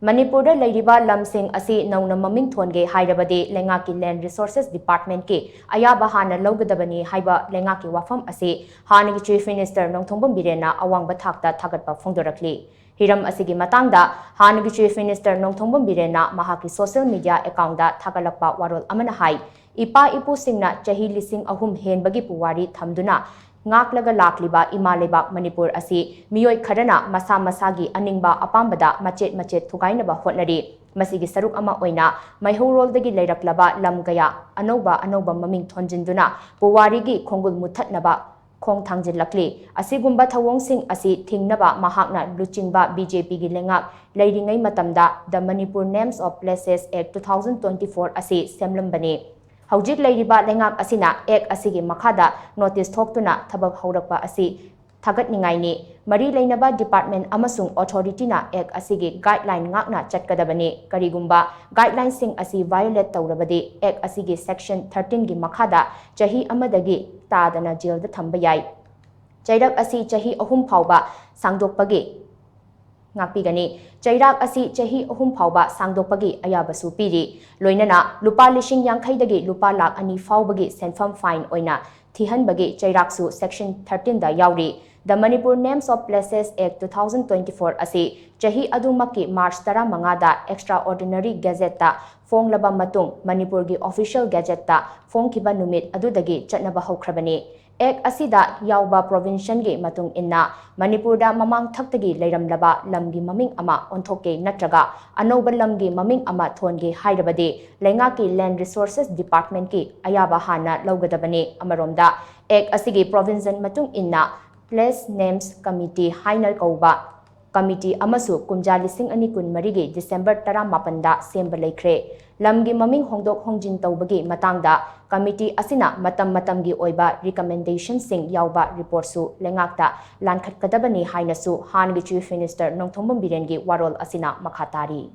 Manipur Lairiba Lamsing Asi Nauna Maming Thonge Hairabadi Lengaki Land Resources Department Ki Ayaba Hana Logadabani Haiba Lengaki Wafam Asi Hanagi Chief Minister Nongthombam Birena Awang Bathakta Thagatpa Phongdorakli Hiram Asigi Matangda Hanagi Chief Minister Nongthombam Birena Mahaki social media account da Thagalakpa Warol Amana Hai Ipa Ipu Singna Chahi Lising Ahum Henbagi Puwari Thamduna Ngaklaga Lakliba Imalebak Manipur Asi Miyoi Khadana Masa Masagi Aningba Apambada Machet Thugainaba Hotnari Masigi Saruk Ama Oina Maihorol-dagi Leiraklaba Lam Gaya Anoba Maming Thonjinduna Puwarigi Khongul Muthatnaba Khong Thangjinlakli Asigumba Thawong Asi Thingnaba Mahakna Luchingba BJP gi lengak Leiringai Matamda The Manipur Names of Places Act 2024 Asi Semlambani Haujik Lairiba Lengak Asina Ek Asigi Makhada Notice Thoktuna Thabak Haurakpa Asi Thagat Ningaini Mari Lainaba Department Amasung Authority na Ek Asigi Guideline Ngakna Chatkadabani Karigumba Guideline Sing Asi Violate Taurabadi Ek Asigi Section 13 gi Makhada Chahi Amadagi Tadana Jail da Thambayai Chairak Asi Chahi Ahum Phauba Sangdokpagi Ngakpigani Chairak Asi Chahi Ahum Phauba Sangdokpagi Ayabasu Piri Loinana Lupa Lishing Yankhaidagi Lupa Lak Ani Phaubagi Senfam Fine Oina Thihanbagi Chairaksu Section 13 da Yauri The Manipur Names of Places Act 2024 Asi Chahi Adumaki March 15 da Extraordinary Gazette ta Fonglaba Matung Manipur gi Official Gazette ta Fongkiba Numit Adudagi Chatnaba Haukrabani Ek Asida Yauba Provincial gi Matung Inna Manipur da Mamang Thaktagi Leiramlaba Lamgi Maming Ama Onthoke Natraga Anoba Lamgi Maming Ama Thonge Hairabadi Lengaki Land Resources Department ki Ayaba Hana Laugadabani Amaromda Ek Asigi Provincial Matung Inna Place Names Committee Hainar Kauba Committee Amasu Kumja Lising Ani Kun Marigi December 18 da Semba Laikre Lamgi Maming Hongdok Hongjin Taubagi Matangda Committee Asina Matamgi Oiba Recommendation Sing Yauba Report Su Lengakta Lankhat Kadabani Hainasu Hangi Chief Minister Nongthombam Birengi Warol Asina Makhatari